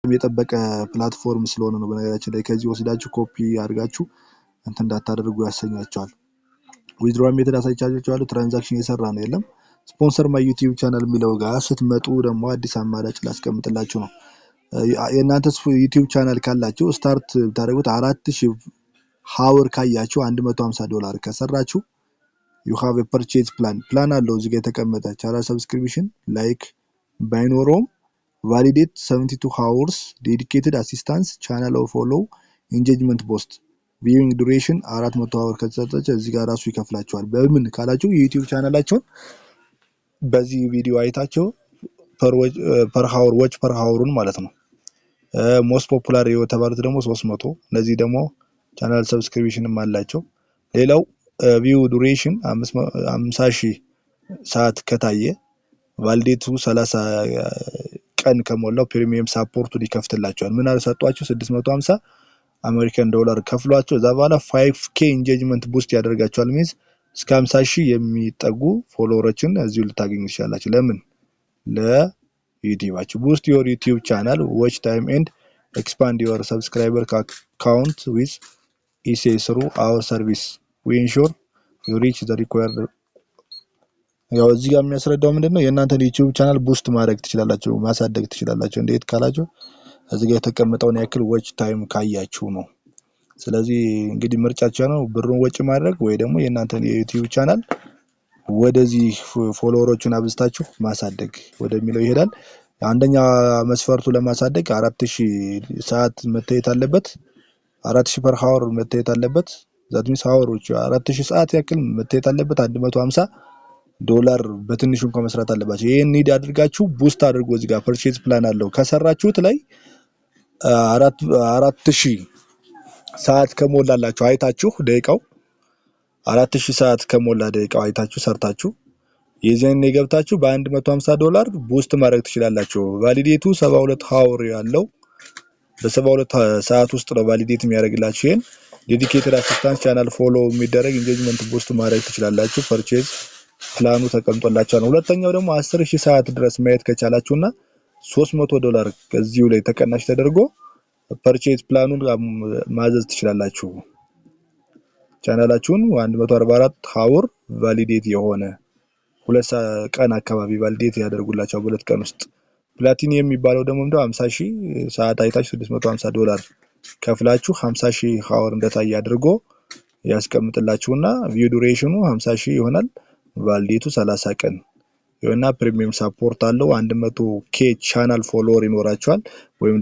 የጠበቀ ፕላትፎርም ስለሆነ ነው። በነገራችን ላይ ከዚህ ወስዳችሁ ኮፒ አድርጋችሁ እንትን እንዳታደርጉ ያሰኛቸዋል። ዊዝድሮዋል ሜተድ አሳይቻችኋለሁ። ትራንዛክሽን እየሰራ ነው የለም። ስፖንሰር ማይ ዩቲዩብ ቻናል የሚለው ጋር ስትመጡ ደግሞ አዲስ አማራጭ ላስቀምጥላችሁ ነው። የእናንተ ዩቲዩብ ቻናል ካላችሁ ስታርት ታደርጉት 4000 ሃወር ካያችሁ $150 ከሰራችሁ you have a purchase plan አለው እዚህ ጋር የተቀመጠ ቻናል ሰብስክሪፕሽን ላይክ ባይኖሮም validate 72 hours dedicated assistance channel of follow engagement post viewing duration 400 hour ከተሰጠች እዚህ ጋር ራሱ ይከፍላችኋል። በምን ካላችሁ የዩቲዩብ ቻናላችሁን በዚህ ቪዲዮ አይታችሁ per hour watch per hourን ማለት ነው። most popular የተባሉት ደግሞ 300 እነዚህ ደግሞ ቻናል ሰብስክሪፕሽንም አላቸው። ሌላው ቪው ዱሬሽን 50000 ሰዓት ከታየ ቫሊዴቱ 30 ቀን ከሞላው ፕሪሚየም ሳፖርቱ ሊከፍትላቸዋል። ምን አልሰጧችሁ 650 አሜሪካን ዶላር ከፍሏቸው እዛ በኋላ 5k ኢንጌጅመንት ቡስት ያደርጋቸዋል። ሚንስ እስከ 50000 የሚጠጉ ፎሎወሮችን እዚሁ ልታገኙ ትችላላችሁ። ለምን ለዩቲዩባችሁ boost your YouTube channel watch time and expand your subscriber count with ESA through our service we ensure you reach the required ያው እዚህ ጋር የሚያስረዳው ምንድነው የእናንተን ዩቲዩብ ቻናል ቡስት ማድረግ ትችላላችሁ ማሳደግ ትችላላችሁ። እንዴት ካላችሁ እዚህ ጋር የተቀመጠውን ያክል watch time ካያችሁ ነው። ስለዚህ እንግዲህ ምርጫችሁ ነው ብሩን ወጪ ማድረግ ወይ ደግሞ የእናንተን የዩቲዩብ ቻናል ወደዚህ ፎሎወሮችን አብዝታችሁ ማሳደግ ወደሚለው ይሄዳል። አንደኛ መስፈርቱ ለማሳደግ 4000 ሰዓት መታየት አለበት። 4000 per hour መታየት አለበት። that means hours 4000 ሰዓት ያክል መታየት አለበት። $150 በትንሹ እንኳን መስራት አለባችሁ። ይሄን ኒድ አድርጋችሁ ቡስት አድርጎ እዚህ ጋር ፐርቼዝ ፕላን አለው ከሰራችሁት ላይ 4000 ሰዓት ከሞላላችሁ አይታችሁ ደቂቃው 4000 ሰዓት ከሞላ ደቂቃው አይታችሁ ሰርታችሁ የዘን የገብታችሁ $150 ቡስት ማድረግ ትችላላችሁ። ቫሊዴቱ 72 ሃወር ያለው በ72 ሰዓት ውስጥ ነው ቫሊዴት የሚያደርግላችሁ። ይሄን ዴዲኬትድ አሲስታንስ ቻናል ፎሎ የሚደረግ ኢንጌጅመንት ቡስት ማድረግ ትችላላችሁ። ፐርቼዝ ፕላኑ ተቀምጦላችኋል። ሁለተኛው ደግሞ 10000 ሰዓት ድረስ ማየት ከቻላችሁና $300 ከዚሁ ላይ ተቀናሽ ተደርጎ ፐርቼዝ ፕላኑን ማዘዝ ትችላላችሁ። ቻናላችሁን 144 ሃወር ቫሊዴት የሆነ 2 ቀን አካባቢ ቫሊዴት ያደርጉላችሁ በሁለት ቀን ውስጥ። ፕላቲኒየም የሚባለው ደግሞ 50000 ሰዓት አይታችሁ $650 ከፍላችሁ 50000 ሃወር እንደታየ አድርጎ ያስቀምጥላችሁና ቪው ዱሬሽኑ 50000 ይሆናል። ቫሊዴቱ 30 ቀን ይሆናል። ፕሪሚየም ሳፖርት አለው 100k ቻናል ፎሎወር ይኖራችኋል ወይም